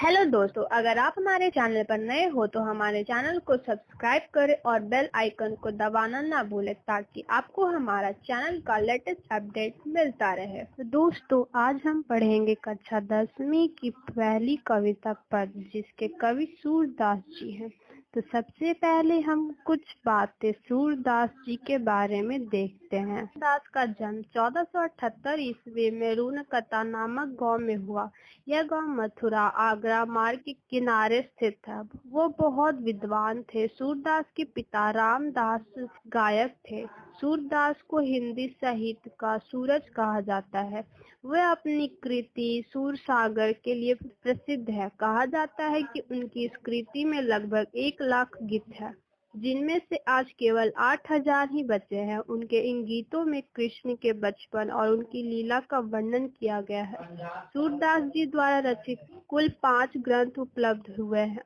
Hello दोस्तों, अगर आप हमारे चैनल पर नए हो तो हमारे चैनल को सब्सक्राइब करें और बेल आइकन को दबाना ना भूलें ताकि आपको हमारा चैनल का लेटेस्ट अपडेट मिलता रहे। तो दोस्तों, आज हम पढ़ेंगे कक्षा 10वीं की पहली कविता पद, जिसके कवि सूरदास जी हैं। तो सबसे पहले हम कुछ बातें सूरदास जी के बारे में देखते हैं। सूरदास का जन्म 1478 ईस्वी में रूनकता नामक गांव में हुआ। यह गांव मथुरा आगरा मार्ग के किनारे स्थित था। वो बहुत विद्वान थे। सूरदास के पिता रामदास गायक थे। सूरदास को हिंदी साहित्य का सूरज कहा जाता है। वह अपनी कृति सूरसागर के लिए प्रसिद्ध है। कहा जाता है कि उनकी इस कृति में लगभग 1 लाख गीत है, जिनमें से आज केवल 8,000 ही बचे हैं। उनके इन गीतों में कृष्ण के बचपन और उनकी लीला का वर्णन किया गया है। सूरदास जी द्वारा रचित कुल 5 ग्रंथ उपलब्ध हुए हैं,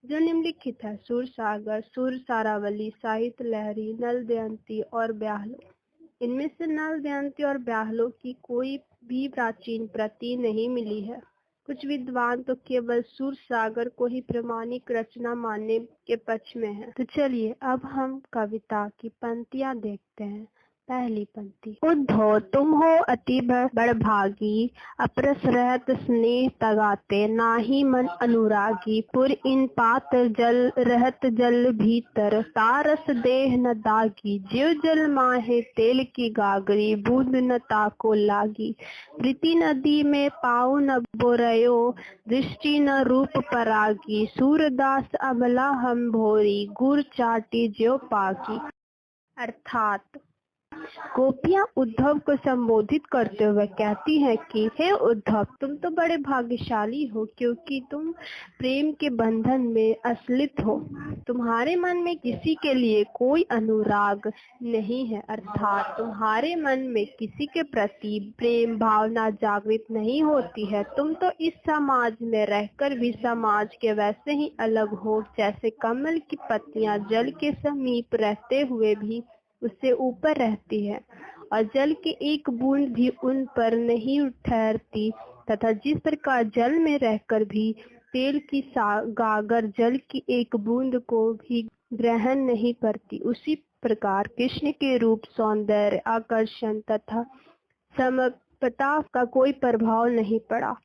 जो निम्नलिखित है: सूरसागर, सुरसारावली, साहित्य लहरी, नल दमयंती और ब्याहलो। इनमें से नल दमयंती और ब्याहलो की कोई भी प्राचीन प्रति नहीं मिली है। कुछ विद्वान तो केवल सूरसागर को ही प्रमाणिक रचना मानने के पक्ष में हैं। तो चलिए अब हम कविता की पंक्तियां देखते हैं। पहली पंक्ति: उद्धो तुम हो अति बड़भागी, अपरस रहत स्नेह तगाते, नाही मन अनुरागी, पुर इन पात्र जल रहत जल भीतर, तारस देह न दागी, जीव जल माहे तेल की गागरी, बूंद न ताको लागी, प्रीति नदी में पाऊ न बोरयो, दृष्टि न रूप परागी, सूरदास अमला हम भोरी, गुर चाटी ज्यो पाकी। अर्थात गोपियां उद्धव को संबोधित करते हुए कहती हैं कि हे उद्धव, तुम तो बड़े भाग्यशाली हो, क्योंकि तुम प्रेम के बंधन में असलित हो। तुम्हारे मन में किसी के लिए कोई अनुराग नहीं है, अर्थात तुम्हारे मन में किसी के प्रति प्रेम भावना जागृत नहीं होती है। तुम तो इस समाज में रहकर भी समाज के वैसे ही अलग हो, जैसे कमल की पत्तियां जल के समीप रहते हुए भी उससे ऊपर रहती है और जल की एक बूंद भी उन पर नहीं ठहरती, तथा जिस प्रकार जल में रहकर भी तेल की गागर जल की एक बूंद को भी ग्रहण नहीं करती, उसी प्रकार कृष्ण के रूप, सौंदर्य, आकर्षण तथा समता का कोई प्रभाव नहीं पड़ा।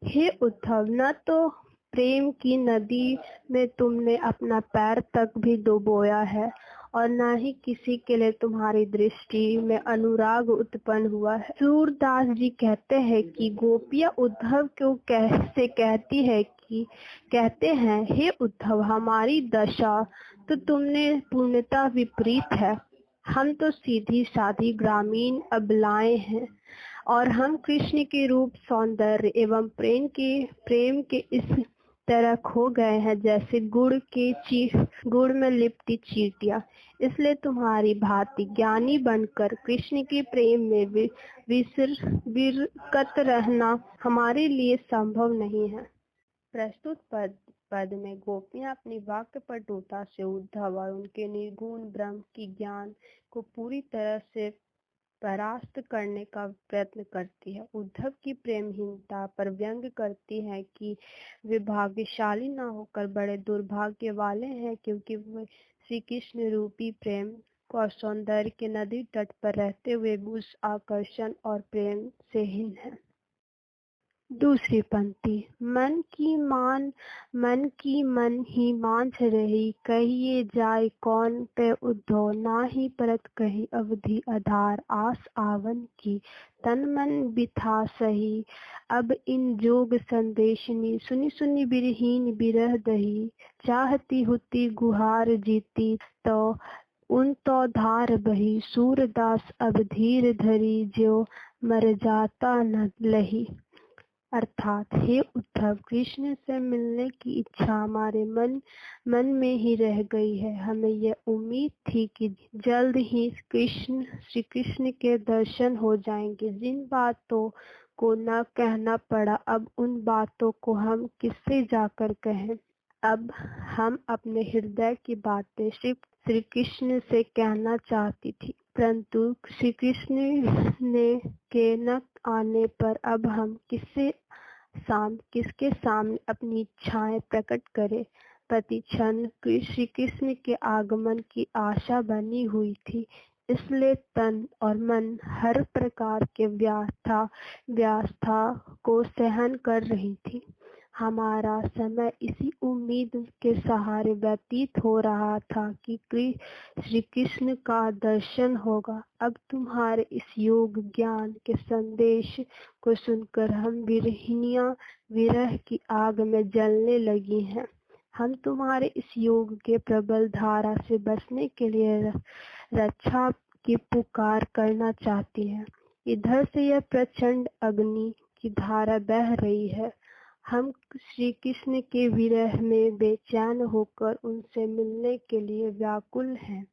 हे उद्धव, न तो प्रेम की नदी में तुमने अपना पैर तक भी डुबोया है और न ही किसी के लिए तुम्हारी दृष्टि में अनुराग उत्पन्न हुआ है। सूरदास जी कहते हैं कि गोपियां उद्धव को कैसे कहते हैं, हे उद्धव, हमारी दशा तो तुमने पूर्णतः विपरीत है। हम तो सीधी साधी ग्रामीण अबलाएं हैं और हम कृष्ण के रूप, सौंदर्य एवं प्रेम के इस तरह खो गए हैं जैसे गुड़ में लिपटी चींटियां। इसलिए तुम्हारी भांति ज्ञानी बनकर कृष्ण के प्रेम में विरकत रहना हमारे लिए संभव नहीं है। प्रस्तुत पद में गोपियां अपनी वाक्य पटुता से उद्धव और उनके निर्गुण ब्रह्म की ज्ञान को पूरी तरह से परास्त करने का प्रयत्न करती है। उद्धव की प्रेमहीनता पर व्यंग करती है कि वे भाग्यशाली न होकर बड़े दुर्भाग्य वाले हैं, क्योंकि वे श्री कृष्ण रूपी प्रेम और सौंदर्य के नदी तट पर रहते हुए उस आकर्षण और प्रेम से हीन है। दूसरी पंक्ति: मन की मन ही मांझ रही, कहिए जाय कौन पे उद्धव, नाही परत कही अवधि आधार, आस आवन की तन मन बिथा सही, अब इन जोग संदेशनी, सुनी सुनी बिरहीन बिरह दही, चाहती हुती गुहार जीती, तो उन तो धार बही, सूरदास अब धीर धरी, ज्यो मर जाता न लही। अर्थात हे उद्धव, कृष्ण से मिलने की इच्छा हमारे मन में ही रह गई है। हमें यह उम्मीद थी कि जल्द ही श्री कृष्ण के दर्शन हो जाएंगे। जिन बातों को न कहना पड़ा, अब उन बातों को हम किससे जाकर कहें। अब हम अपने हृदय की बातें सिर्फ श्री कृष्ण से कहना चाहती थी, परंतु श्री कृष्ण के न आने पर अब हम किससे शाम किसके सामने अपनी इच्छाएं प्रकट करे। प्रति क्षण श्री कृष्ण के आगमन की आशा बनी हुई थी, इसलिए तन और मन हर प्रकार के व्यवस्था को सहन कर रही थी। हमारा समय इसी उम्मीद के सहारे व्यतीत हो रहा था कि श्री कृष्ण का दर्शन होगा। अब तुम्हारे इस योग ज्ञान के संदेश को सुनकर हम विरहिनियां विरह की आग में जलने लगी हैं। हम तुम्हारे इस योग के प्रबल धारा से बचने के लिए रक्षा की पुकार करना चाहती हैं। इधर से यह प्रचंड अग्नि की धारा बह रही है। हम श्री कृष्ण के विरह में बेचैन होकर उनसे मिलने के लिए व्याकुल हैं,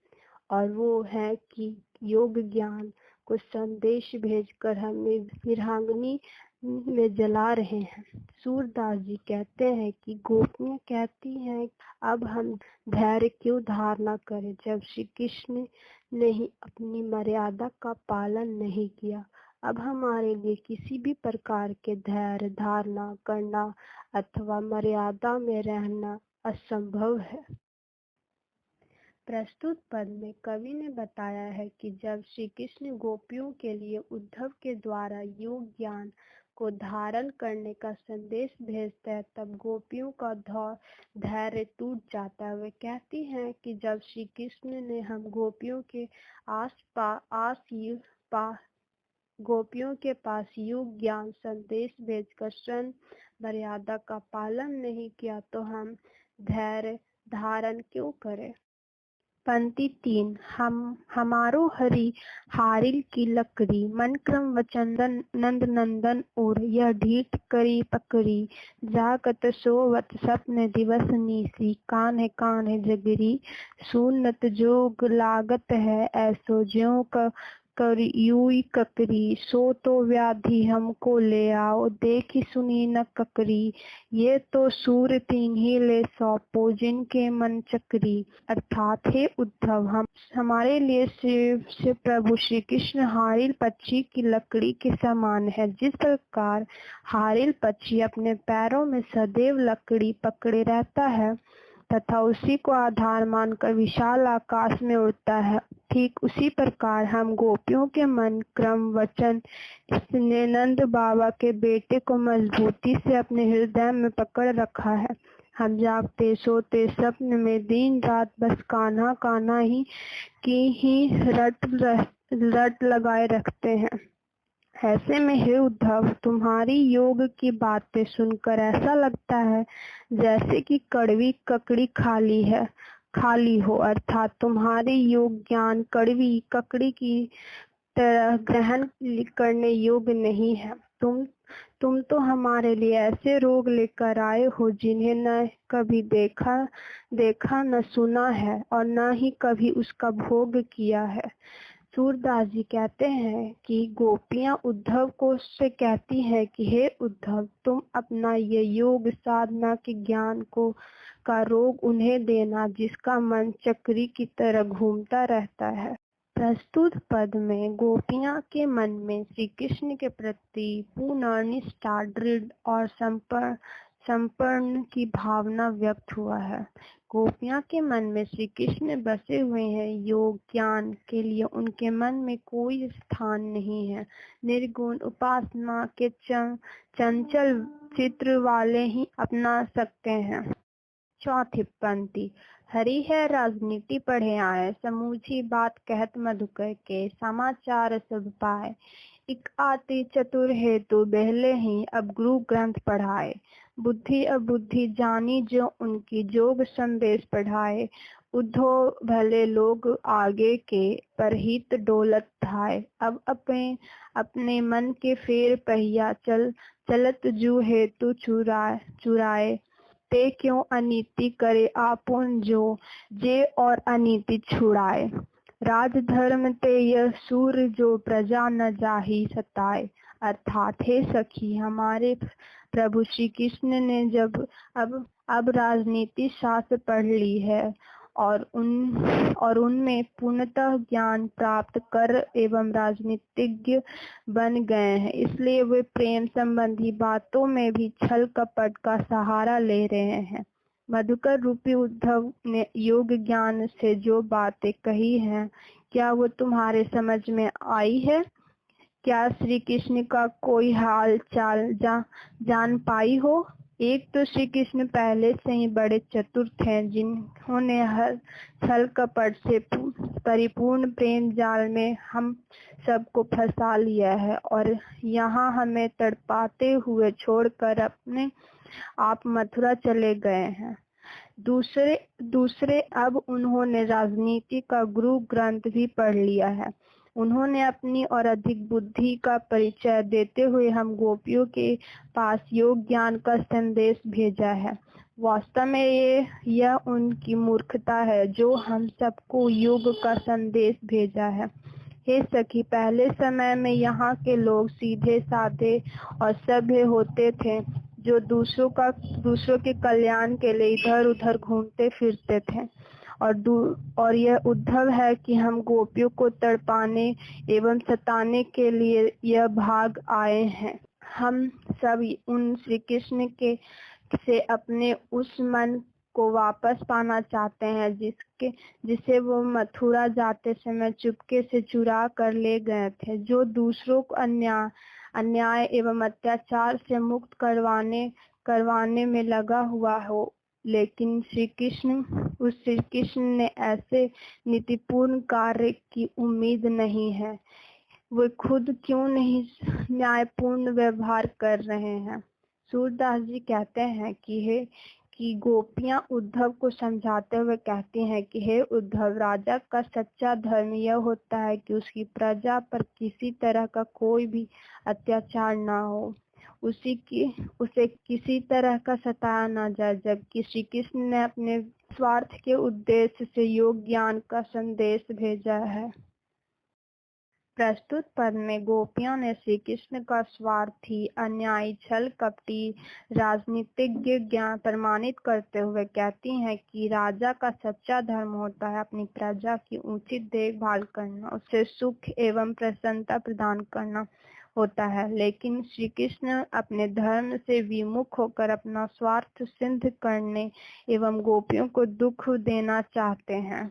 और वो है कि योग ज्ञान को संदेश भेजकर हमें विरहांगनी में जला रहे हैं। सूरदास जी कहते हैं कि गोपियां कहती हैं, अब हम धैर्य क्यों धारणा करें जब श्री कृष्ण ने ही अपनी मर्यादा का पालन नहीं किया। अब हमारे लिए किसी भी प्रकार के धैर्य धारणा करना अथवा मर्यादा में रहना असंभव है। प्रस्तुत पद में कवि ने बताया है कि जब श्री कृष्ण गोपियों के लिए उद्धव के द्वारा योग ज्ञान को धारण करने का संदेश भेजते हैं, तब गोपियों का धैर्य टूट जाता है। वे कहती हैं कि जब श्री कृष्ण ने हम गोपियों के पास योग ज्ञान संदेश भेजकर स्वयं मर्यादा का पालन नहीं किया, तो हम धैर्य धारण क्यों करें। पंक्ति 3। हमारो हरि हारिल की लकड़ी, मन क्रम वचन नंद नंदन और यह ढीठ करी पकड़ी, जागत सोवत सपने दिवस नीसी, कान है जगरी, सुनत जोग लागत है ऐसो ज्यों करियुई ककरी, सो तो व्याधि हमको ले आओ, देखी सुनी न ककरी, ये तो सूर तीन ही ले सौंपो जिनके मन चक्री। अर्थात हे उद्धव, हमारे लिए शिव प्रभु श्री कृष्ण हारिल पक्षी की लकड़ी के समान है। जिस प्रकार हारिल पक्षी अपने पैरों में सदैव लकड़ी पकड़े रहता है तथा उसी को आधार मानकर विशाल आकाश में उड़ता है, ठीक उसी प्रकार हम गोपियों के मन क्रम वचन इसने नंद बाबा के बेटे को मजबूती से अपने हृदय में पकड़ रखा है। हम जागते सोते सपन में दिन रात बस कान्हा कान्हा ही रट लगाए रखते हैं। ऐसे में हे उद्धव, तुम्हारी योग की बातें सुनकर ऐसा लगता है जैसे कि कड़वी ककड़ी खाली हो, अर्थात तुम्हारे योग ज्ञान कड़वी ककड़ी की तरह ग्रहण करने योग्य नहीं है। तुम तो हमारे लिए ऐसे रोग लेकर आए हो जिन्हें न कभी देखा न सुना है और न ही कभी उसका भोग किया है। सूरदास जी कहते हैं कि गोपियां उद्धव को से कहती हैं कि हे उद्धव, तुम अपना ये योग साधना के ज्ञान का रोग उन्हें देना जिसका मन चक्री की तरह घूमता रहता है। प्रस्तुत पद में गोपियां के मन में श्री कृष्ण के प्रति पूर्ण निष्ठा, दृढ़ और समर्पण की भावना व्यक्त हुआ है। गोपियां के मन में श्री कृष्ण बसे हुए हैं। योग ज्ञान के लिए उनके मन में कोई स्थान नहीं है। निर्गुण उपासना के चंचल चित्र वाले ही अपना सकते हैं। चौथी पंक्ति। हरि है राजनीति पढ़े आए, समूची बात कहत मधुकर के, समाचार सब पाए, इक आति चतुर हेतु बहले ही अब गुरु ग्रंथ पढ़ाए, बुद्धि अबुद्धि जानी जो उनकी जोग संदेश पढ़ाए, उद्धव भले लोग आगे के परहित डोलत धाय, अब अपने मन के फेर पहिया चलत जू हेतु चुराए, ते क्यों अनीति करे आपुन जो जे और अनीति छुड़ाए, राजधर्म ते यह सूर जो प्रजा न जाहि सताए। अर्थात हे सखी, हमारे प्रभु श्री कृष्ण ने जब अब राजनीति शास्त्र पढ़ ली है और उनमें पूर्णतः ज्ञान प्राप्त कर एवं राजनीतिज्ञ बन गए हैं। इसलिए वे प्रेम संबंधी बातों में भी छल कपट का सहारा ले रहे हैं। मधुकर रूपी उद्धव ने योग ज्ञान से जो बातें कही हैं, क्या वो तुम्हारे समझ में आई है? क्या श्री कृष्ण का कोई हाल चाल जान पाई हो? एक तो श्री कृष्ण पहले से ही बड़े चतुर थे, जिन्होंने हर छल कपट से परिपूर्ण प्रेम जाल में हम सबको फंसा लिया है और यहाँ हमें तड़पाते हुए छोड़कर अपने आप मथुरा चले गए हैं। दूसरे अब उन्होंने राजनीति का गुरु ग्रंथ भी पढ़ लिया है। उन्होंने अपनी और अधिक बुद्धि का परिचय देते हुए हम गोपियों के पास योग ज्ञान का संदेश भेजा है। वास्तव में यह उनकी मूर्खता है जो हम सबको योग का संदेश भेजा है। हे सखी, पहले समय में यहाँ के लोग सीधे साधे और सभ्य होते थे, जो दूसरों के कल्याण के लिए इधर उधर घूमते फिरते थे। और यह उद्धव है कि हम गोपियों को तड़पाने एवं सताने के लिए यह भाग आए हैं। हम सब उन श्री कृष्ण के से अपने उस मन को वापस पाना चाहते हैं जिसे वो मथुरा जाते समय चुपके से चुरा कर ले गए थे, जो दूसरों को अन्याय एवं अत्याचार से मुक्त करवाने में लगा हुआ हो। लेकिन श्री कृष्ण ने ऐसे नीतिपूर्ण कार्य की उम्मीद नहीं है। वे खुद क्यों नहीं न्यायपूर्ण व्यवहार कर रहे हैं? सूरदास जी कहते हैं कि गोपियां उद्धव को समझाते हुए कहती हैं कि हे उद्धव, राजा का सच्चा धर्म यह होता है कि उसकी प्रजा पर किसी तरह का कोई भी अत्याचार ना हो, उसे किसी तरह का सताया ना जाए। जबकि श्री कृष्ण ने अपने स्वार्थ के उद्देश्य से योग ज्ञान का संदेश भेजा है। प्रस्तुत पद में गोपियों ने श्री कृष्ण का स्वार्थी, अन्यायी, छल कपटी राजनीतिज्ञ ज्ञान प्रमाणित करते हुए कहती हैं कि राजा का सच्चा धर्म होता है अपनी प्रजा की उचित देखभाल करना, उसे सुख एवं प्रसन्नता प्रदान करना होता है। लेकिन श्री कृष्ण अपने धर्म से विमुख होकर अपना स्वार्थ सिद्ध करने एवं गोपियों को दुख देना चाहते हैं।